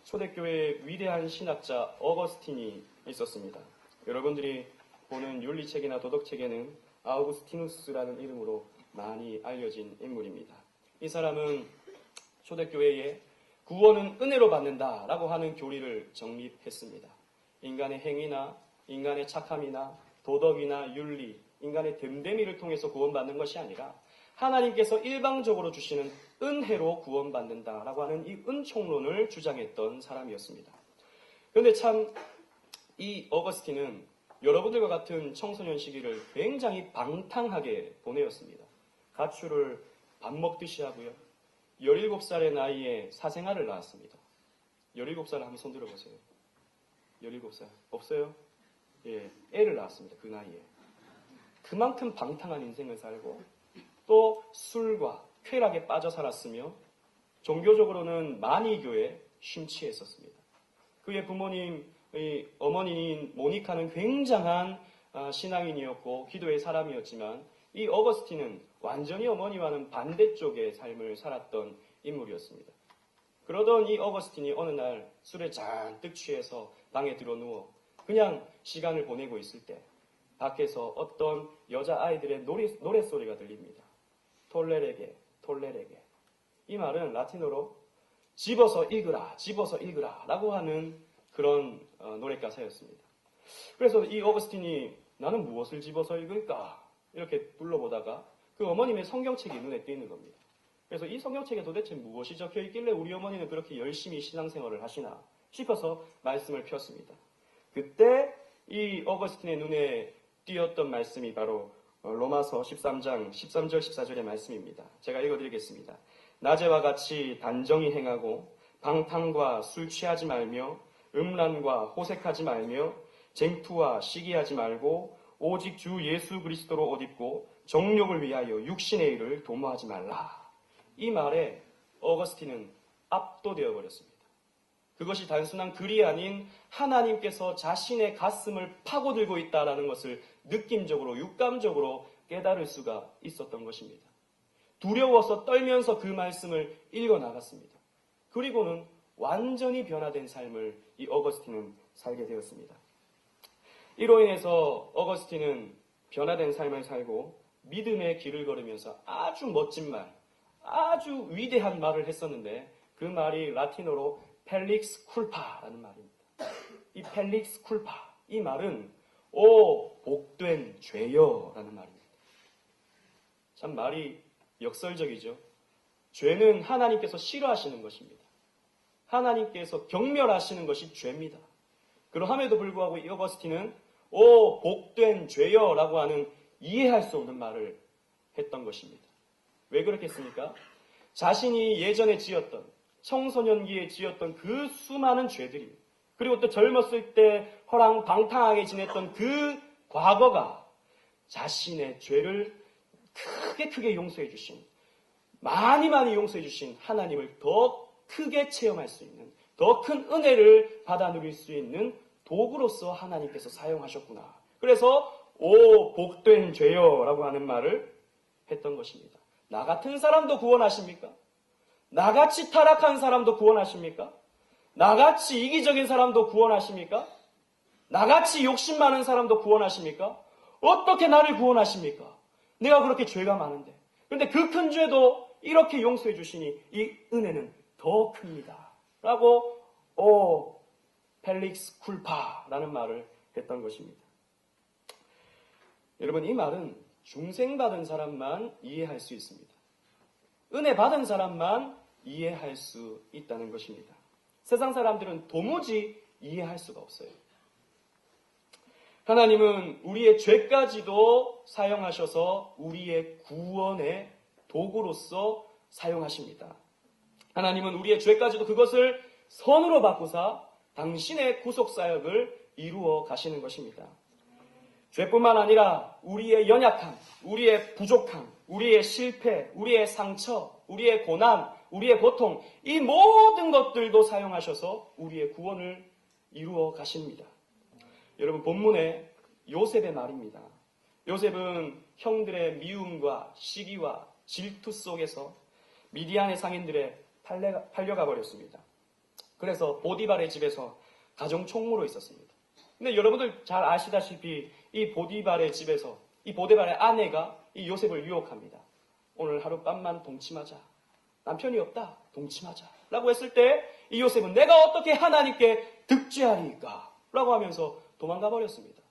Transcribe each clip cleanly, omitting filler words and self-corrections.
초대교회의 위대한 신학자 어거스틴이 있었습니다. 여러분들이 보는 윤리책이나 도덕책에는 아우구스티누스라는 이름으로 많이 알려진 인물입니다. 이 사람은 초대교회에 구원은 은혜로 받는다라고 하는 교리를 정립했습니다. 인간의 행위나 인간의 착함이나 도덕이나 윤리, 인간의 됨됨이를 통해서 구원받는 것이 아니라 하나님께서 일방적으로 주시는 은혜로 구원받는다라고 하는 이 은총론을 주장했던 사람이었습니다. 그런데 참 이 어거스틴은 여러분들과 같은 청소년 시기를 굉장히 방탕하게 보내었습니다. 가출을 밥 먹듯이 하고요. 17살의 나이에 사생아를 낳았습니다. 17살 한번 손 들어보세요. 17살. 없어요? 예, 애를 낳았습니다. 그 나이에. 그만큼 방탕한 인생을 살고 또 술과 쾌락에 빠져 살았으며 종교적으로는 만이교에 심취했었습니다. 그의 어머니인 모니카는 굉장한 신앙인이었고 기도의 사람이었지만 이 어거스틴은 완전히 어머니와는 반대쪽의 삶을 살았던 인물이었습니다. 그러던 이 어거스틴이 어느 날 술에 잔뜩 취해서 방에 들어 누워 그냥 시간을 보내고 있을 때 밖에서 어떤 여자아이들의 노랫소리가 들립니다. 톨레레게, 톨레레게. 이 말은 라틴어로 집어서 읽으라, 집어서 읽으라 라고 하는 그런 노랫가사였습니다. 그래서 이 어거스틴이 나는 무엇을 집어서 읽을까? 이렇게 둘러보다가 그 어머님의 성경책이 눈에 띄는 겁니다. 그래서 이 성경책에 도대체 무엇이 적혀 있길래 우리 어머니는 그렇게 열심히 신앙생활을 하시나 싶어서 말씀을 폈습니다. 그때 이 어거스틴의 눈에 띄었던 말씀이 바로 로마서 13장 13절 14절의 말씀입니다. 제가 읽어드리겠습니다. 낮에와 같이 단정히 행하고 방탕과 술 취하지 말며 음란과 호색하지 말며 쟁투와 시기하지 말고 오직 주 예수 그리스도로 옷 입고 정욕을 위하여 육신의 일을 도모하지 말라. 이 말에 어거스틴은 압도되어 버렸습니다. 그것이 단순한 글이 아닌 하나님께서 자신의 가슴을 파고들고 있다는 것을 느낌적으로 육감적으로 깨달을 수가 있었던 것입니다. 두려워서 떨면서 그 말씀을 읽어나갔습니다. 그리고는 완전히 변화된 삶을 이 어거스틴은 살게 되었습니다. 이로 인해서 어거스틴은 변화된 삶을 살고 믿음의 길을 걸으면서 아주 멋진 말, 아주 위대한 말을 했었는데 그 말이 라틴어로 펠릭스 쿨파라는 말입니다. 이 펠릭스 쿨파, 이 말은 오 복된 죄여라는 말입니다. 참 말이 역설적이죠. 죄는 하나님께서 싫어하시는 것입니다. 하나님께서 경멸하시는 것이 죄입니다. 그러함에도 불구하고 이 어거스틴은 오 복된 죄여라고 하는 이해할 수 없는 말을 했던 것입니다. 왜 그렇겠습니까? 자신이 예전에 지었던 청소년기에 지었던 그 수많은 죄들이 그리고 또 젊었을 때 허랑방탕하게 지냈던 그 과거가 자신의 죄를 크게 용서해 주신 많이 용서해 주신 하나님을 더 크게 체험할 수 있는 더 큰 은혜를 받아 누릴 수 있는 도구로서 하나님께서 사용하셨구나. 그래서 오 복된 죄여라고 하는 말을 했던 것입니다. 나 같은 사람도 구원하십니까? 나같이 타락한 사람도 구원하십니까? 나같이 이기적인 사람도 구원하십니까? 나같이 욕심 많은 사람도 구원하십니까? 어떻게 나를 구원하십니까? 내가 그렇게 죄가 많은데. 그런데 그 큰 죄도 이렇게 용서해 주시니 이 은혜는 더 큽니다. 라고 오 펠릭스 쿨파라는 말을 했던 것입니다. 여러분 이 말은 중생받은 사람만 이해할 수 있습니다. 은혜 받은 사람만 이해할 수 있다는 것입니다. 세상 사람들은 도무지 이해할 수가 없어요. 하나님은 우리의 죄까지도 사용하셔서 우리의 구원의 도구로서 사용하십니다. 하나님은 우리의 죄까지도 그것을 선으로 바꾸사 당신의 구속사역을 이루어 가시는 것입니다. 죄뿐만 아니라 우리의 연약함, 우리의 부족함, 우리의 실패, 우리의 상처, 우리의 고난, 우리의 고통, 이 모든 것들도 사용하셔서 우리의 구원을 이루어 가십니다. 여러분 본문에 요셉의 말입니다. 요셉은 형들의 미움과 시기와 질투 속에서 미디안의 상인들에 팔려가 버렸습니다. 그래서 보디발의 집에서 가정 총무로 있었습니다. 근데 여러분들 잘 아시다시피 이 보디발의 집에서 이 보디발의 아내가 이 요셉을 유혹합니다. 오늘 하룻밤만 동침하자. 남편이 없다. 동침하자. 라고 했을 때 이 요셉은 내가 어떻게 하나님께 득죄하리까? 라고 하면서 도망가 버렸습니다.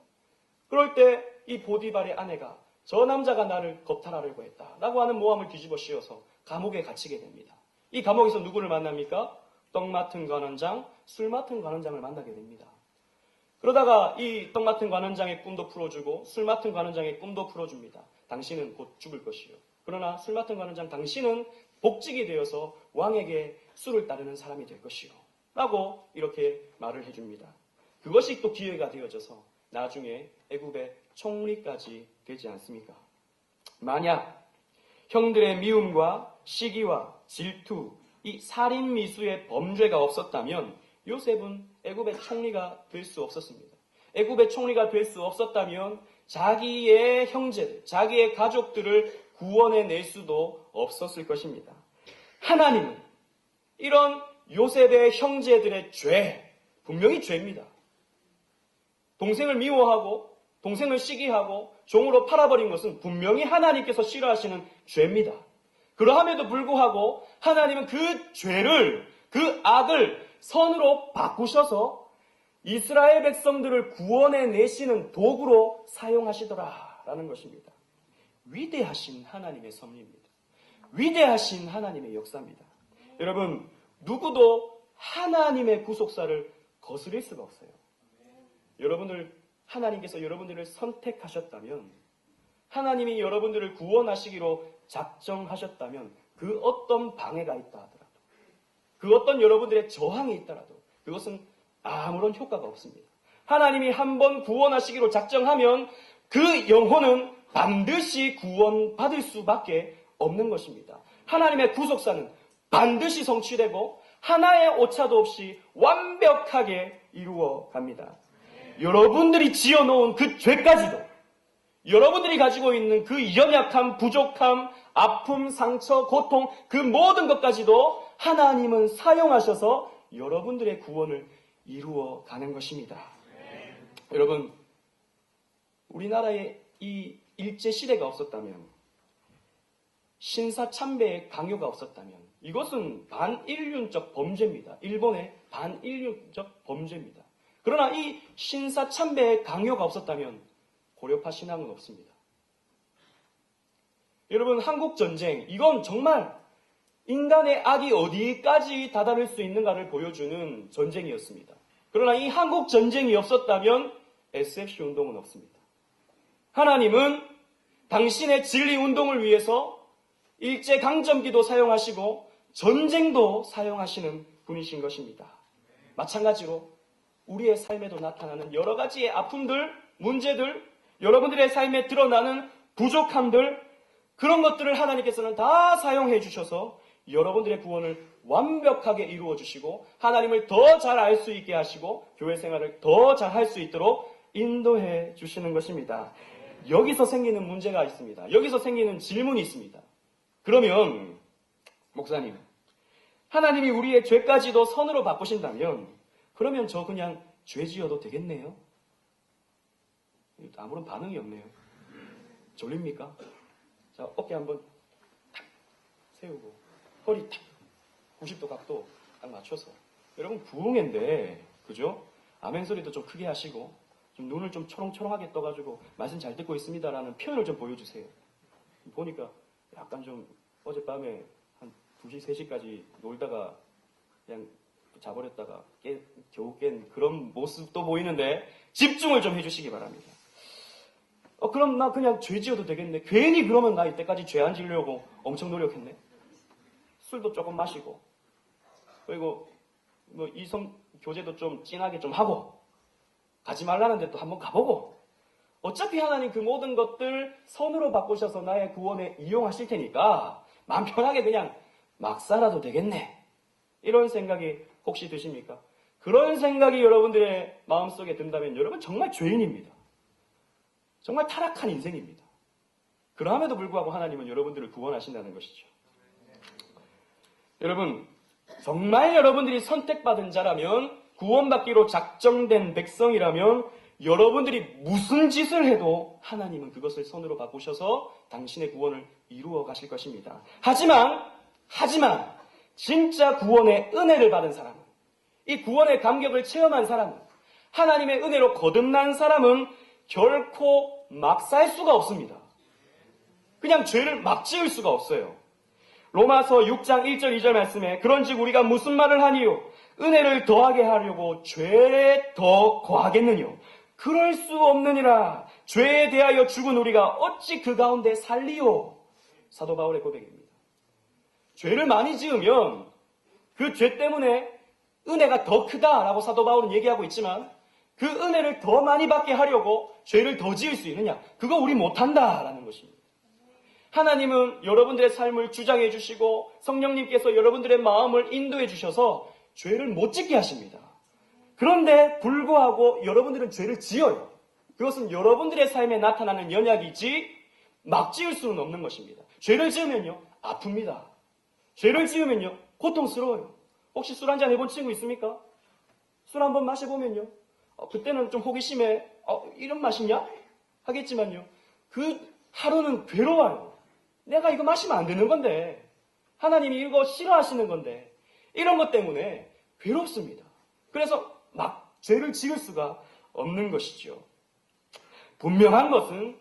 그럴 때 이 보디발의 아내가 저 남자가 나를 겁탈하려고 했다. 라고 하는 모함을 뒤집어 씌워서 감옥에 갇히게 됩니다. 이 감옥에서 누구를 만납니까? 떡 맡은 관원장, 술 맡은 관원장을 만나게 됩니다. 그러다가 이 떡 맡은 관원장의 꿈도 풀어주고 술 맡은 관원장의 꿈도 풀어줍니다. 당신은 곧 죽을 것이요. 그러나 술 맡은 관원장 당신은 복직이 되어서 왕에게 술을 따르는 사람이 될 것이요. 라고 이렇게 말을 해줍니다. 그것이 또 기회가 되어져서 나중에 애굽의 총리까지 되지 않습니까? 만약 형들의 미움과 시기와 질투, 이 살인미수의 범죄가 없었다면 요셉은 애굽의 총리가 될 수 없었습니다. 애굽의 총리가 될 수 없었다면 자기의 형제들, 자기의 가족들을 구원해낼 수도 없었을 것입니다. 하나님은 이런 요셉의 형제들의 죄, 분명히 죄입니다. 동생을 미워하고 동생을 시기하고 종으로 팔아버린 것은 분명히 하나님께서 싫어하시는 죄입니다. 그러함에도 불구하고 하나님은 그 죄를, 그 악을 선으로 바꾸셔서 이스라엘 백성들을 구원해내시는 도구로 사용하시더라라는 것입니다. 위대하신 하나님의 섭리입니다. 위대하신 하나님의 역사입니다. 여러분, 누구도 하나님의 구속사를 거스릴 수가 없어요. 하나님께서 여러분들을 선택하셨다면, 하나님이 여러분들을 구원하시기로 작정하셨다면 그 어떤 방해가 있다 하더라도, 그 어떤 여러분들의 저항이 있더라도 그것은 아무런 효과가 없습니다. 하나님이 한번 구원하시기로 작정하면 그 영혼은 반드시 구원받을 수밖에 없는 것입니다. 하나님의 구속사는 반드시 성취되고 하나의 오차도 없이 완벽하게 이루어 갑니다. 여러분들이 지어놓은 그 죄까지도, 여러분들이 가지고 있는 그 연약함, 부족함, 아픔, 상처, 고통, 그 모든 것까지도 하나님은 사용하셔서 여러분들의 구원을 이루어 가는 것입니다. 여러분, 우리나라에 이 일제시대가 없었다면, 신사참배의 강요가 없었다면 이것은 반인륜적 범죄입니다. 일본의 반인륜적 범죄입니다. 그러나 이 신사참배의 강요가 없었다면 고려파 신앙은 없습니다. 여러분, 한국전쟁, 이건 정말 인간의 악이 어디까지 다다를 수 있는가를 보여주는 전쟁이었습니다. 그러나 이 한국전쟁이 없었다면 SFC 운동은 없습니다. 하나님은 당신의 진리 운동을 위해서 일제강점기도 사용하시고 전쟁도 사용하시는 분이신 것입니다. 마찬가지로 우리의 삶에도 나타나는 여러 가지의 아픔들, 문제들, 여러분들의 삶에 드러나는 부족함들, 그런 것들을 하나님께서는 다 사용해 주셔서 여러분들의 구원을 완벽하게 이루어 주시고 하나님을 더 잘 알 수 있게 하시고 교회 생활을 더 잘 할 수 있도록 인도해 주시는 것입니다. 여기서 생기는 문제가 있습니다. 여기서 생기는 질문이 있습니다. 그러면 목사님, 하나님이 우리의 죄까지도 선으로 바꾸신다면 그러면 저 그냥 죄 지어도 되겠네요? 아무런 반응이 없네요. 졸립니까? 자, 어깨 한번 탁 세우고 허리 탁 90도 각도 딱 맞춰서, 여러분 부흥회인데 그죠? 아멘 소리도 좀 크게 하시고 좀 눈을 좀 초롱초롱하게 떠가지고 말씀 잘 듣고 있습니다라는 표현을 좀 보여주세요. 보니까 약간 좀 어젯밤에 한 2시, 3시까지 놀다가 그냥 자버렸다가 겨우 깬 그런 모습도 보이는데 집중을 좀 해주시기 바랍니다. 그럼 나 그냥 죄 지어도 되겠네. 괜히 그러면 나 이때까지 죄 안 지으려고 엄청 노력했네. 술도 조금 마시고, 그리고 뭐 이성 교제도 좀 진하게 좀 하고, 가지 말라는 데 또 한번 가보고, 어차피 하나님 그 모든 것들 선으로 바꾸셔서 나의 구원에 이용하실 테니까 마음 편하게 그냥 막 살아도 되겠네. 이런 생각이 혹시 드십니까? 그런 생각이 여러분들의 마음속에 든다면 여러분 정말 죄인입니다. 정말 타락한 인생입니다. 그럼에도 불구하고 하나님은 여러분들을 구원하신다는 것이죠. 여러분, 정말 여러분들이 선택받은 자라면, 구원받기로 작정된 백성이라면 여러분들이 무슨 짓을 해도 하나님은 그것을 손으로 바꾸셔서 당신의 구원을 이루어 가실 것입니다. 하지만 진짜 구원의 은혜를 받은 사람은, 이 구원의 감격을 체험한 사람은, 하나님의 은혜로 거듭난 사람은 결코 막 살 수가 없습니다. 그냥 죄를 막 지을 수가 없어요. 로마서 6장 1절 2절 말씀에 그런즉 우리가 무슨 말을 하니요? 은혜를 더하게 하려고 죄에 더 거하겠느뇨? 그럴 수 없느니라. 죄에 대하여 죽은 우리가 어찌 그 가운데 살리요? 사도 바울의 고백입니다. 죄를 많이 지으면 그 죄 때문에 은혜가 더 크다라고 사도 바울은 얘기하고 있지만, 그 은혜를 더 많이 받게 하려고 죄를 더 지을 수 있느냐? 그거 우리 못한다라는 것입니다. 하나님은 여러분들의 삶을 주장해 주시고 성령님께서 여러분들의 마음을 인도해 주셔서 죄를 못 짓게 하십니다. 그런데 불구하고 여러분들은 죄를 지어요. 그것은 여러분들의 삶에 나타나는 연약이지 막 지을 수는 없는 것입니다. 죄를 지으면요, 아픕니다. 죄를 지으면요, 고통스러워요. 혹시 술 한잔 해본 친구 있습니까? 술 한번 마셔보면요, 그때는 좀 호기심에 이런 맛이냐? 하겠지만요, 그 하루는 괴로워요. 내가 이거 마시면 안 되는 건데, 하나님이 이거 싫어하시는 건데, 이런 것 때문에 괴롭습니다. 그래서 막 죄를 지을 수가 없는 것이죠. 분명한 것은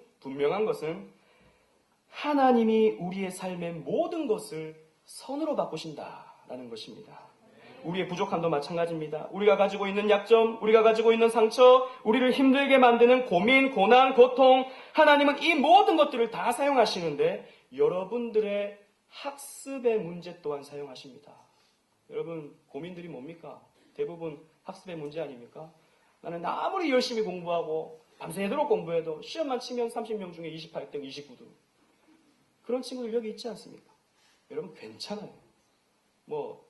하나님이 우리의 삶의 모든 것을 선으로 바꾸신다라는 것입니다. 우리의 부족함도 마찬가지입니다. 우리가 가지고 있는 약점, 우리가 가지고 있는 상처, 우리를 힘들게 만드는 고민, 고난, 고통, 하나님은 이 모든 것들을 다 사용하시는데 여러분들의 학습의 문제 또한 사용하십니다. 여러분, 고민들이 뭡니까? 대부분 학습의 문제 아닙니까? 나는 아무리 열심히 공부하고 밤새도록 공부해도 시험만 치면 30명 중에 28등, 29등. 그런 친구들 여기 있지 않습니까? 여러분, 괜찮아요.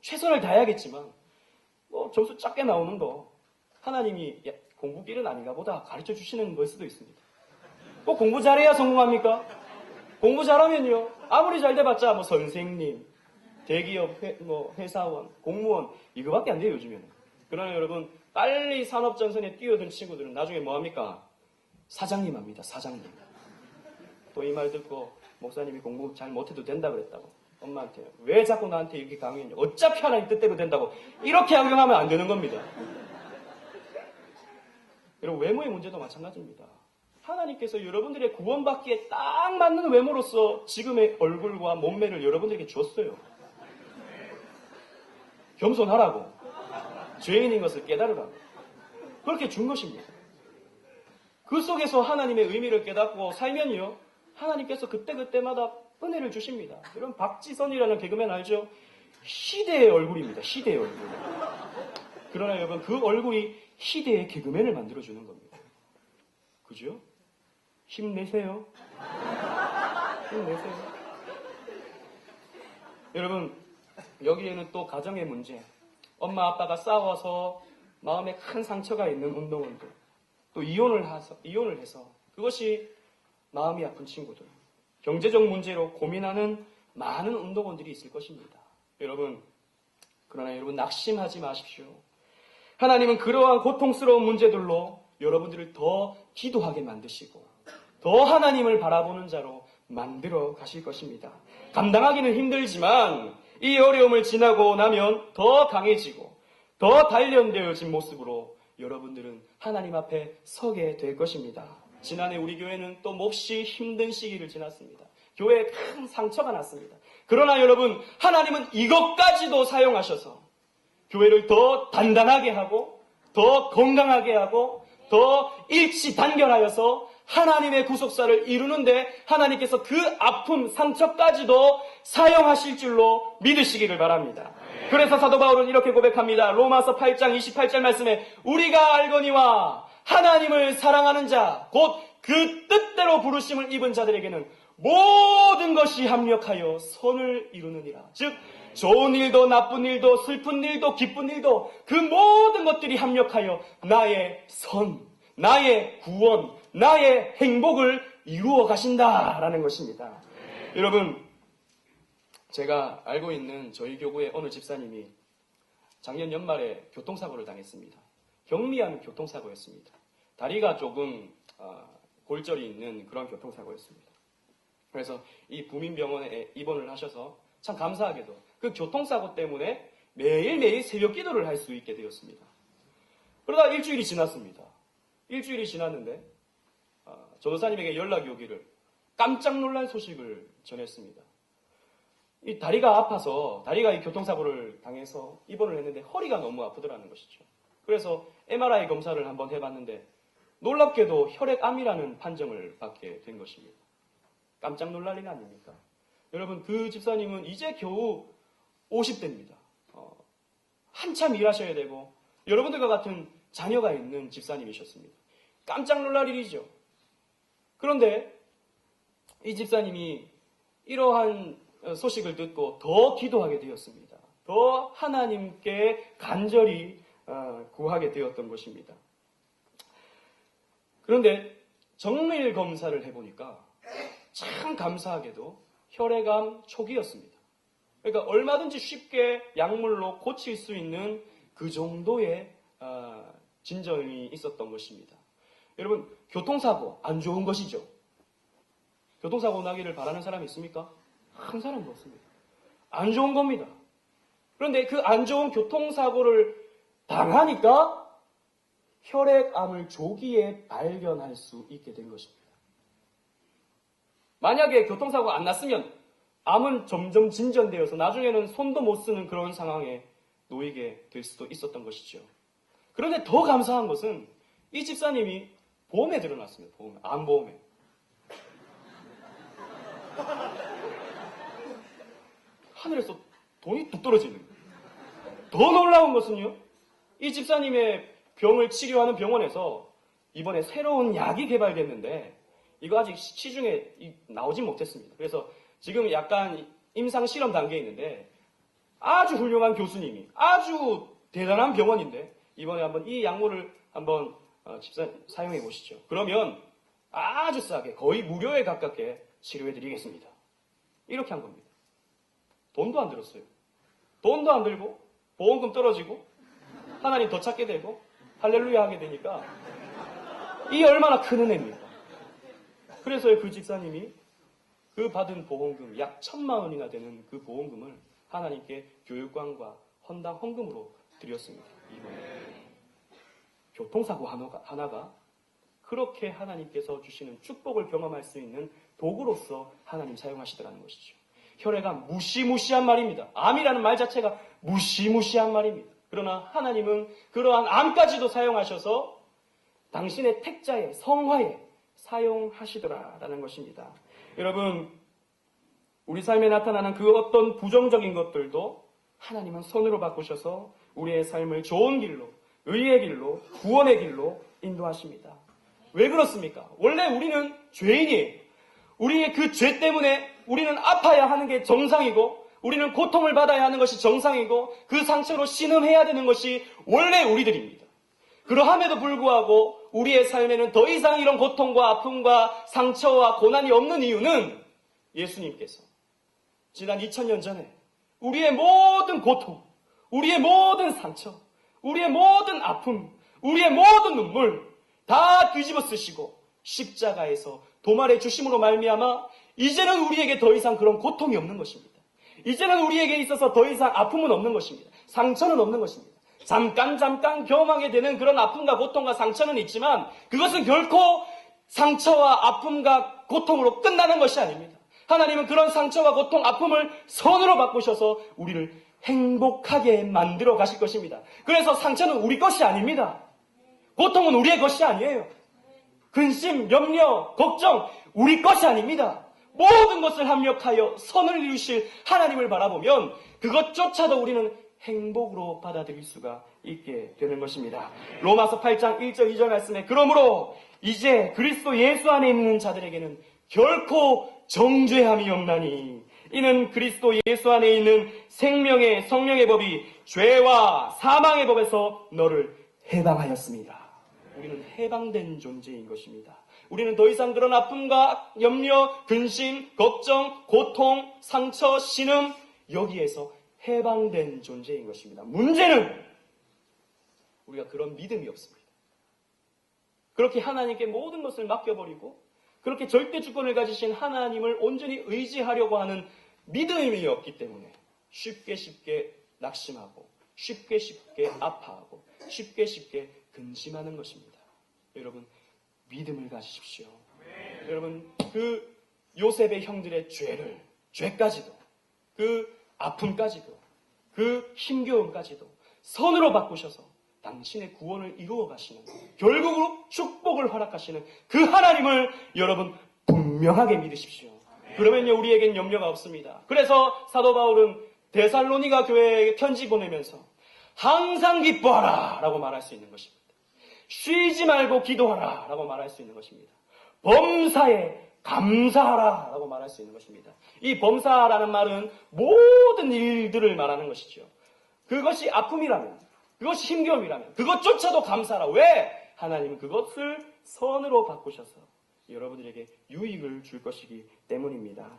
최선을 다해야겠지만, 점수 작게 나오는 거, 하나님이 공부길은 아닌가 보다 가르쳐 주시는 걸 수도 있습니다. 꼭 공부 잘해야 성공합니까? 공부 잘하면요, 아무리 잘 돼봤자, 선생님, 대기업, 회사원, 공무원, 이거밖에 안 돼요, 요즘에는. 그러나 여러분, 빨리 산업전선에 뛰어든 친구들은 나중에 뭐합니까? 사장님 합니다, 사장님. 또 이 말 듣고, 목사님이 공부 잘 못해도 된다 그랬다고. 엄마한테 왜 자꾸 나한테 이렇게 강요했냐? 어차피 하나님 뜻대로 된다고. 이렇게 악용하면 안 되는 겁니다. 여러분, 외모의 문제도 마찬가지입니다. 하나님께서 여러분들의 구원받기에 딱 맞는 외모로서 지금의 얼굴과 몸매를 여러분들에게 줬어요. 겸손하라고, 죄인인 것을 깨달으라고, 그렇게 준 것입니다. 그 속에서 하나님의 의미를 깨닫고 살면요, 하나님께서 그때그때마다 은혜를 주십니다. 여러분, 박지선이라는 개그맨 알죠? 희대의 얼굴입니다. 희대의 얼굴. 그러나 여러분, 그 얼굴이 희대의 개그맨을 만들어주는 겁니다. 그죠? 힘내세요. 힘내세요. 여러분, 여기에는 또 가정의 문제, 엄마 아빠가 싸워서 마음에 큰 상처가 있는 운동원들, 또 이혼을 해서 그것이 마음이 아픈 친구들, 경제적 문제로 고민하는 많은 운동원들이 있을 것입니다. 그러나 여러분, 낙심하지 마십시오. 하나님은 그러한 고통스러운 문제들로 여러분들을 더 기도하게 만드시고 더 하나님을 바라보는 자로 만들어 가실 것입니다. 감당하기는 힘들지만 이 어려움을 지나고 나면 더 강해지고 더 단련되어진 모습으로 여러분들은 하나님 앞에 서게 될 것입니다. 지난해 우리 교회는 또 몹시 힘든 시기를 지났습니다. 교회에 큰 상처가 났습니다. 그러나 여러분, 하나님은 이것까지도 사용하셔서 교회를 더 단단하게 하고 더 건강하게 하고 더 일치단결하여서 하나님의 구속사를 이루는데 하나님께서 그 아픔, 상처까지도 사용하실 줄로 믿으시기를 바랍니다. 그래서 사도 바울은 이렇게 고백합니다. 로마서 8장 28절 말씀에 우리가 알거니와 하나님을 사랑하는 자, 곧 그 뜻대로 부르심을 입은 자들에게는 모든 것이 합력하여 선을 이루느니라. 즉 좋은 일도 나쁜 일도 슬픈 일도 기쁜 일도 그 모든 것들이 합력하여 나의 선, 나의 구원, 나의 행복을 이루어 가신다라는 것입니다. 여러분, 제가 알고 있는 저희 교구의 어느 집사님이 작년 연말에 교통사고를 당했습니다. 경미한 교통사고였습니다. 다리가 조금 골절이 있는 그런 교통사고였습니다. 그래서 이 부민병원에 입원을 하셔서 참 감사하게도 그 교통사고 때문에 매일매일 새벽 기도를 할 수 있게 되었습니다. 그러다 일주일이 지났습니다. 일주일이 지났는데 전도사님에게 연락이 오기를 깜짝 놀란 소식을 전했습니다. 이 다리가 아파서 다리가 이 교통사고를 당해서 입원을 했는데 허리가 너무 아프더라는 것이죠. 그래서 MRI 검사를 한번 해봤는데 놀랍게도 혈액암이라는 판정을 받게 된 것입니다. 깜짝 놀랄 일 아닙니까? 여러분, 그 집사님은 이제 겨우 50대입니다. 한참 일하셔야 되고 여러분들과 같은 자녀가 있는 집사님이셨습니다. 깜짝 놀랄 일이죠. 그런데 이 집사님이 이러한 소식을 듣고 더 기도하게 되었습니다. 더 하나님께 간절히 구하게 되었던 것입니다. 그런데 정밀 검사를 해보니까 참 감사하게도 혈액암 초기였습니다. 그러니까 얼마든지 쉽게 약물로 고칠 수 있는 그 정도의 진전이 있었던 것입니다. 여러분, 교통사고 안 좋은 것이죠. 교통사고 나기를 바라는 사람이 있습니까? 한 사람도 없습니다. 안 좋은 겁니다. 그런데 그 안 좋은 교통사고를 당하니까 혈액암을 조기에 발견할 수 있게 된 것입니다. 만약에 교통사고가 안 났으면 암은 점점 진전되어서 나중에는 손도 못 쓰는 그런 상황에 놓이게 될 수도 있었던 것이죠. 그런데 더 감사한 것은 이 집사님이 보험에 들어놨습니다. 암보험에. 하늘에서 돈이 뚝 떨어지는 거예요. 더 놀라운 것은요, 이 집사님의 병을 치료하는 병원에서 이번에 새로운 약이 개발됐는데 이거 아직 시중에 나오진 못했습니다. 그래서 지금 약간 임상 실험 단계에 있는데 아주 훌륭한 교수님이 아주 대단한 병원인데 이번에 한번 이 약물을 한번 사용해 보시죠. 그러면 아주 싸게 거의 무료에 가깝게 치료해 드리겠습니다. 이렇게 한 겁니다. 돈도 안 들었어요. 돈도 안 들고 보험금 떨어지고 하나님 더 찾게 되고 할렐루야 하게 되니까 이 얼마나 큰 은혜입니까? 그래서 그 집사님이 그 받은 보험금 약 1,000만 원이나 되는 그 보험금을 하나님께 교육관과 헌당 헌금으로 드렸습니다. 이번에 교통사고 하나가 그렇게 하나님께서 주시는 축복을 경험할 수 있는 도구로서 하나님 사용하시더라는 것이죠. 혈액암 무시무시한 말입니다. 암이라는 말 자체가 무시무시한 말입니다. 그러나 하나님은 그러한 암까지도 사용하셔서 당신의 택자의 성화에 사용하시더라라는 것입니다. 여러분, 우리 삶에 나타나는 그 어떤 부정적인 것들도 하나님은 손으로 바꾸셔서 우리의 삶을 좋은 길로, 의의 길로, 구원의 길로 인도하십니다. 왜 그렇습니까? 원래 우리는 죄인이에요. 우리의 그 죄 때문에 우리는 아파야 하는 게 정상이고 우리는 고통을 받아야 하는 것이 정상이고 그 상처로 신음해야 되는 것이 원래 우리들입니다. 그러함에도 불구하고 우리의 삶에는 더 이상 이런 고통과 아픔과 상처와 고난이 없는 이유는 예수님께서 지난 2000년 전에 우리의 모든 고통, 우리의 모든 상처, 우리의 모든 아픔, 우리의 모든 눈물 다 뒤집어 쓰시고 십자가에서 도말해 주심으로 말미암아 이제는 우리에게 더 이상 그런 고통이 없는 것입니다. 이제는 우리에게 있어서 더 이상 아픔은 없는 것입니다. 상처는 없는 것입니다. 잠깐 경험하게 되는 그런 아픔과 고통과 상처는 있지만 그것은 결코 상처와 아픔과 고통으로 끝나는 것이 아닙니다. 하나님은 그런 상처와 고통, 아픔을 선으로 바꾸셔서 우리를 행복하게 만들어 가실 것입니다. 그래서 상처는 우리 것이 아닙니다. 고통은 우리의 것이 아니에요. 근심, 염려, 걱정 우리 것이 아닙니다. 모든 것을 합력하여 선을 이루실 하나님을 바라보면 그것조차도 우리는 행복으로 받아들일 수가 있게 되는 것입니다. 로마서 8장 1절 2절 말씀에 그러므로 이제 그리스도 예수 안에 있는 자들에게는 결코 정죄함이 없나니 이는 그리스도 예수 안에 있는 생명의 성령의 법이 죄와 사망의 법에서 너를 해방하였습니다. 우리는 해방된 존재인 것입니다. 우리는 더 이상 그런 아픔과 염려, 근심, 걱정, 고통, 상처, 신음 여기에서 해방된 존재인 것입니다. 문제는 우리가 그런 믿음이 없습니다. 그렇게 하나님께 모든 것을 맡겨버리고 그렇게 절대 주권을 가지신 하나님을 온전히 의지하려고 하는 믿음이 없기 때문에 쉽게 낙심하고 쉽게 아파하고 쉽게 근심하는 것입니다. 여러분, 믿음을 가지십시오. 여러분, 그 요셉의 형들의 죄까지도, 그 아픔까지도, 그 힘겨움까지도 선으로 바꾸셔서 당신의 구원을 이루어 가시는, 결국으로 축복을 허락하시는 그 하나님을 여러분 분명하게 믿으십시오. 그러면요, 우리에겐 염려가 없습니다. 그래서 사도 바울은 데살로니가 교회에 편지 보내면서 항상 기뻐하라 라고 말할 수 있는 것입니다. 쉬지 말고 기도하라 라고 말할 수 있는 것입니다. 범사에 감사하라 라고 말할 수 있는 것입니다. 이 범사라는 말은 모든 일들을 말하는 것이죠. 그것이 아픔이라면, 그것이 힘겨움이라면 그것조차도 감사하라. 왜? 하나님은 그것을 선으로 바꾸셔서 여러분들에게 유익을 줄 것이기 때문입니다.